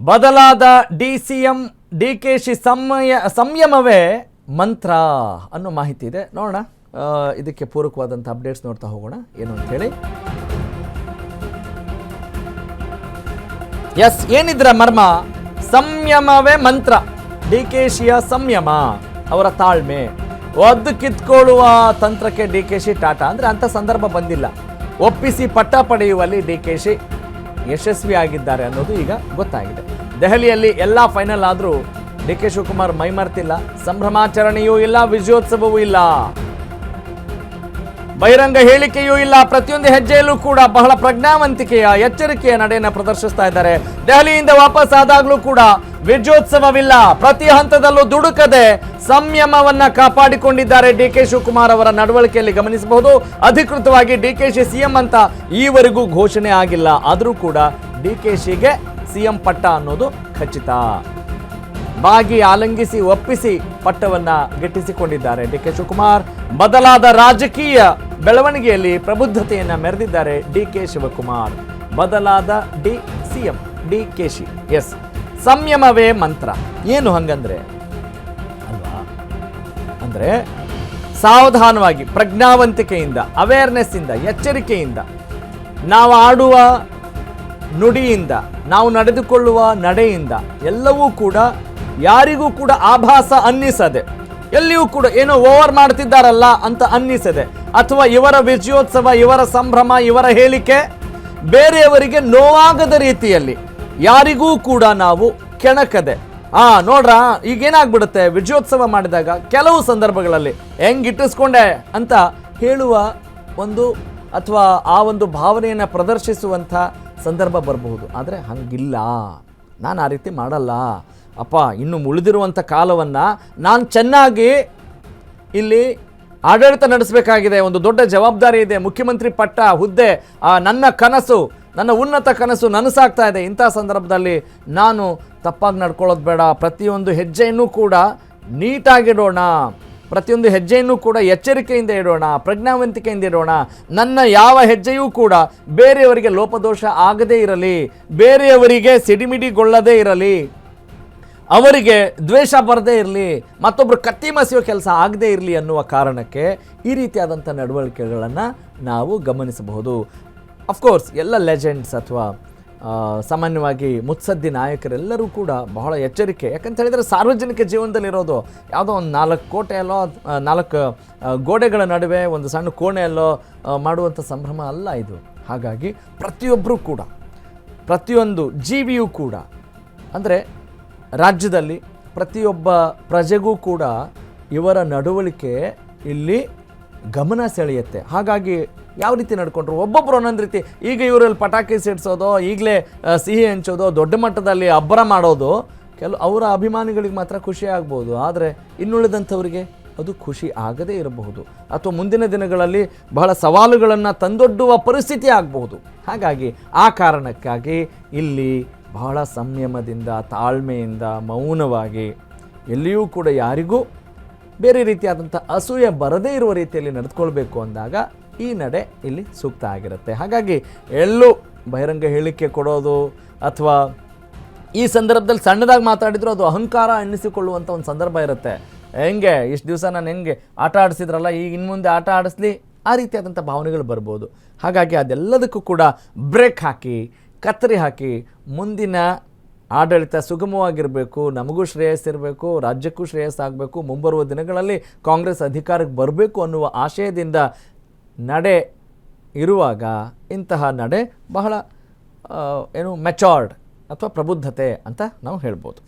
ಬದಲಾದ ಡಿಸಿಎಂ ಡಿಕೆಶಿ ಸಂಯಮವೇ ಮಂತ್ರ ಅನ್ನೋ ಮಾಹಿತಿ ಇದೆ. ನೋಡೋಣ, ಇದಕ್ಕೆ ಪೂರಕವಾದಂಥ ಅಪ್ಡೇಟ್ಸ್ ನೋಡ್ತಾ ಹೋಗೋಣ ಏನು ಅಂತ ಹೇಳಿ. ಎಸ್, ಏನಿದ್ರ ಮರ್ಮ? ಸಂಯಮವೇ ಮಂತ್ರ. ಡಿಕೆಶಿಯ ಸಂಯಮ, ಅವರ ತಾಳ್ಮೆ, ಒದ್ದು ಕಿತ್ಕೊಳ್ಳುವ ತಂತ್ರಕ್ಕೆ ಡಿಕೆಶಿ ಟಾಟಾ. ಅಂದರೆ ಅಂಥ ಸಂದರ್ಭ ಬಂದಿಲ್ಲ. ಒಪ್ಪಿಸಿ ಪಟ್ಟ ಪಡೆಯುವಲ್ಲಿ ಡಿಕೆಶಿ ಯಶಸ್ವಿ ಆಗಿದ್ದಾರೆ ಅನ್ನೋದು ಈಗ ಗೊತ್ತಾಗಿದೆ. ದೆಹಲಿಯಲ್ಲಿ ಎಲ್ಲ ಫೈನಲ್ ಆದರೂ ಡಿಕೆ ಶಿವಕುಮಾರ್ ಮೈಮರ್ತಿಲ್ಲ. ಸಂಭ್ರಮಾಚರಣೆಯೂ ಇಲ್ಲ, ವಿಜಯೋತ್ಸವವೂ ಇಲ್ಲ, ಬಹಿರಂಗ ಹೇಳಿಕೆಯೂ ಇಲ್ಲ. ಪ್ರತಿಯೊಂದು ಹೆಜ್ಜೆಯಲ್ಲೂ ಕೂಡ ಬಹಳ ಪ್ರಜ್ಞಾವಂತಿಕೆಯ ಎಚ್ಚರಿಕೆಯ ನಡೆಯನ್ನು ಪ್ರದರ್ಶಿಸ್ತಾ ಇದ್ದಾರೆ. ದೆಹಲಿಯಿಂದ ವಾಪಸ್ ಆದಾಗಲೂ ಕೂಡ ವಿಜಯೋತ್ಸವವಿಲ್ಲ. ಪ್ರತಿ ಹಂತದಲ್ಲೂ ದುಡುಕದೆ ಸಂಯಮವನ್ನ ಕಾಪಾಡಿಕೊಂಡಿದ್ದಾರೆ ಡಿಕೆ ಶಿವಕುಮಾರ್ ಅವರ ನಡವಳಿಕೆಯಲ್ಲಿ ಗಮನಿಸಬಹುದು. ಅಧಿಕೃತವಾಗಿ ಡಿಕೆಶಿ ಸಿಎಂ ಅಂತ ಈವರೆಗೂ ಘೋಷಣೆ ಆಗಿಲ್ಲ, ಆದರೂ ಕೂಡ ಡಿಕೆಶಿಗೆ ಸಿಎಂ ಪಟ್ಟ ಅನ್ನೋದು ಖಚಿತ. ಬಾಗಿ ಆಲಂಗಿಸಿ ಒಪ್ಪಿಸಿ ಪಟ್ಟವನ್ನ ಗಿಟ್ಟಿಸಿಕೊಂಡಿದ್ದಾರೆ ಡಿಕೆ ಶಿವಕುಮಾರ್. ಬದಲಾದ ರಾಜಕೀಯ ಬೆಳವಣಿಗೆಯಲ್ಲಿ ಪ್ರಬುದ್ಧತೆಯನ್ನ ಮೆರೆದಿದ್ದಾರೆ ಡಿಕೆ ಶಿವಕುಮಾರ್. ಬದಲಾದ ಸಿಎಂ ಡಿಕೆಶಿ. ಎಸ್, ಸಂಯಮವೇ ಮಂತ್ರ. ಏನು ಹಂಗಂದ್ರೆ ಅಲ್ವಾ, ಅಂದ್ರೆ ಸಾವಧಾನವಾಗಿ, ಪ್ರಜ್ಞಾವಂತಿಕೆಯಿಂದ, ಅವೇರ್ನೆಸ್ ಇಂದ, ಎಚ್ಚರಿಕೆಯಿಂದ, ನಾವು ಆಡುವ ನುಡಿಯಿಂದ, ನಾವು ನಡೆದುಕೊಳ್ಳುವ ನಡೆಯಿಂದ ಎಲ್ಲವೂ ಕೂಡ ಯಾರಿಗೂ ಕೂಡ ಆಭಾಸ ಅನ್ನಿಸದೆ, ಎಲ್ಲಿಯೂ ಕೂಡ ಏನೋ ಓವರ್ ಮಾಡ್ತಿದ್ದಾರಲ್ಲ ಅಂತ ಅನ್ನಿಸದೆ, ಅಥವಾ ಇವರ ವಿಜಯೋತ್ಸವ, ಇವರ ಸಂಭ್ರಮ, ಇವರ ಹೇಳಿಕೆ ಬೇರೆಯವರಿಗೆ ನೋವಾಗದ ರೀತಿಯಲ್ಲಿ ಯಾರಿಗೂ ಕೂಡ ನಾವು ಕೆಣಕದೆ, ನೋಡ್ರ ಈಗೇನಾಗ್ಬಿಡುತ್ತೆ ವಿಜಯೋತ್ಸವ ಮಾಡಿದಾಗ ಕೆಲವು ಸಂದರ್ಭಗಳಲ್ಲಿ ಹೆಂಗಿಟ್ಟಿಸ್ಕೊಂಡೆ ಅಂತ ಹೇಳುವ ಒಂದು ಅಥವಾ ಆ ಒಂದು ಭಾವನೆಯನ್ನು ಪ್ರದರ್ಶಿಸುವಂಥ ಸಂದರ್ಭ ಬರಬಹುದು. ಆದರೆ ಹಂಗಿಲ್ಲ, ನಾನು ಆ ರೀತಿ ಮಾಡಲ್ಲ ಅಪ್ಪ. ಇನ್ನು ಉಳಿದಿರುವಂಥ ಕಾಲವನ್ನು ನಾನು ಚೆನ್ನಾಗಿ ಇಲ್ಲಿ ಆಡಳಿತ ನಡೆಸಬೇಕಾಗಿದೆ, ಒಂದು ದೊಡ್ಡ ಜವಾಬ್ದಾರಿ ಇದೆ, ಮುಖ್ಯಮಂತ್ರಿ ಪಟ್ಟ ಹುದ್ದೆ ನನ್ನ ಕನಸು, ನನ್ನ ಉನ್ನತ ಕನಸು ನನಸಾಗ್ತಾ ಇದೆ. ಇಂಥ ಸಂದರ್ಭದಲ್ಲಿ ನಾನು ತಪ್ಪಾಗಿ ನಡ್ಕೊಳ್ಳೋದು ಬೇಡ. ಪ್ರತಿಯೊಂದು ಹೆಜ್ಜೆಯನ್ನು ಕೂಡ ನೀಟಾಗಿಡೋಣ, ಪ್ರತಿಯೊಂದು ಹೆಜ್ಜೆಯನ್ನು ಕೂಡ ಎಚ್ಚರಿಕೆಯಿಂದ ಇಡೋಣ, ಪ್ರಜ್ಞಾವಂತಿಕೆಯಿಂದ ಇಡೋಣ. ನನ್ನ ಯಾವ ಹೆಜ್ಜೆಯೂ ಕೂಡ ಬೇರೆಯವರಿಗೆ ಲೋಪದೋಷ ಆಗದೇ ಇರಲಿ, ಬೇರೆಯವರಿಗೆ ಸಿಡಿಮಿಡಿಗೊಳ್ಳದೇ ಇರಲಿ, ಅವರಿಗೆ ದ್ವೇಷ ಬರದೇ ಇರಲಿ, ಮತ್ತೊಬ್ಬರು ಕತ್ತಿ ಮಸಿಯೋ ಕೆಲಸ ಆಗದೇ ಇರಲಿ ಅನ್ನುವ ಕಾರಣಕ್ಕೆ ಈ ರೀತಿಯಾದಂಥ ನಡವಳಿಕೆಗಳನ್ನು ನಾವು ಗಮನಿಸಬಹುದು. ಅಫ್ಕೋರ್ಸ್ ಎಲ್ಲ ಲೆಜೆಂಡ್ಸ್ ಅಥವಾ ಸಾಮಾನ್ಯವಾಗಿ ಮುತ್ಸದ್ದಿ ನಾಯಕರೆಲ್ಲರೂ ಕೂಡ ಬಹಳ ಎಚ್ಚರಿಕೆ. ಯಾಕಂತ ಹೇಳಿದರೆ ಸಾರ್ವಜನಿಕ ಜೀವನದಲ್ಲಿರೋದು ಯಾವುದೋ ಒಂದು 4 ಕೋಟೆಯಲ್ಲೋ 4 ಗೋಡೆಗಳ ನಡುವೆ ಒಂದು ಸಣ್ಣ ಕೋಣೆಯಲ್ಲೋ ಮಾಡುವಂಥ ಸಂಭ್ರಮ ಅಲ್ಲ ಇದು. ಹಾಗಾಗಿ ಪ್ರತಿಯೊಬ್ಬರೂ ಕೂಡ, ಪ್ರತಿಯೊಂದು ಜೀವಿಯೂ ಕೂಡ, ಅಂದರೆ ರಾಜ್ಯದಲ್ಲಿ ಪ್ರತಿಯೊಬ್ಬ ಪ್ರಜೆಗೂ ಕೂಡ ಇವರ ನಡವಳಿಕೆ ಇಲ್ಲಿ ಗಮನ ಸೆಳೆಯುತ್ತೆ. ಹಾಗಾಗಿ ಯಾವ ರೀತಿ ನಡ್ಕೊಂಡ್ರು, ಒಬ್ಬೊಬ್ಬರು ಒಂದೊಂದು ರೀತಿ. ಈಗ ಇವರಲ್ಲಿ ಪಟಾಕಿ ಸಿಡಿಸೋದು, ಈಗಲೇ ಸಿಹಿ ಹಂಚೋದು, ದೊಡ್ಡ ಮಟ್ಟದಲ್ಲಿ ಅಬ್ಬರ ಮಾಡೋದು ಅವರ ಅಭಿಮಾನಿಗಳಿಗೆ ಮಾತ್ರ ಖುಷಿ ಆಗ್ಬೋದು. ಆದರೆ ಇನ್ನುಳಿದಂಥವರಿಗೆ ಅದು ಖುಷಿ ಆಗದೇ ಇರಬಹುದು, ಅಥವಾ ಮುಂದಿನ ದಿನಗಳಲ್ಲಿ ಬಹಳ ಸವಾಲುಗಳನ್ನು ತಂದೊಡ್ಡುವ ಪರಿಸ್ಥಿತಿ ಆಗಬಹುದು. ಹಾಗಾಗಿ ಆ ಕಾರಣಕ್ಕಾಗಿ ಇಲ್ಲಿ ಬಹಳ ಸಂಯಮದಿಂದ, ತಾಳ್ಮೆಯಿಂದ, ಮೌನವಾಗಿ, ಎಲ್ಲಿಯೂ ಕೂಡ ಯಾರಿಗೂ ಬೇರೆ ರೀತಿಯಾದಂಥ ಅಸೂಯೆ ಬರದೇ ಇರುವ ರೀತಿಯಲ್ಲಿ ನಡೆದುಕೊಳ್ಬೇಕು ಅಂದಾಗ ಈ ನಡೆ ಇಲ್ಲಿ ಸೂಕ್ತ ಆಗಿರುತ್ತೆ. ಹಾಗಾಗಿ ಎಲ್ಲೂ ಬಹಿರಂಗ ಹೇಳಿಕೆ ಕೊಡೋದು ಅಥವಾ ಈ ಸಂದರ್ಭದಲ್ಲಿ ಸಣ್ಣದಾಗಿ ಮಾತಾಡಿದ್ರು ಅದು ಅಹಂಕಾರ ಎನ್ನಿಸಿಕೊಳ್ಳುವಂಥ ಒಂದು ಸಂದರ್ಭ ಇರುತ್ತೆ. ಹೆಂಗೆ ಇಷ್ಟು ದಿವಸ ನಾನು ಹೆಂಗೆ ಆಟ ಆಡಿಸಿದ್ರಲ್ಲ, ಈಗ ಇನ್ನು ಮುಂದೆ ಆಟ ಆಡಿಸ್ಲಿ, ಆ ರೀತಿಯಾದಂಥ ಭಾವನೆಗಳು ಬರ್ಬೋದು. ಹಾಗಾಗಿ ಅದೆಲ್ಲದಕ್ಕೂ ಕೂಡ ಬ್ರೇಕ್ ಹಾಕಿ, ಕತ್ತರಿ ಹಾಕಿ, ಮುಂದಿನ ಆಡಳಿತ ಸುಗಮವಾಗಿರಬೇಕು, ನಮಗೂ ಶ್ರೇಯಸ್ಸಿರಬೇಕು, ರಾಜ್ಯಕ್ಕೂ ಶ್ರೇಯಸ್ಸಾಗಬೇಕು, ಮುಂಬರುವ ದಿನಗಳಲ್ಲಿ ಕಾಂಗ್ರೆಸ್ ಅಧಿಕಾರಕ್ಕೆ ಬರಬೇಕು ಅನ್ನುವ ಆಶಯದಿಂದ ನಡೆ ಇರುವಾಗ ಇಂತಹ ನಡೆ ಬಹಳ ಮೆಚೋರ್ಡ್ ಅಥವಾ ಪ್ರಬುದ್ಧತೆ ಅಂತ ನಾವು ಹೇಳ್ಬೋದು.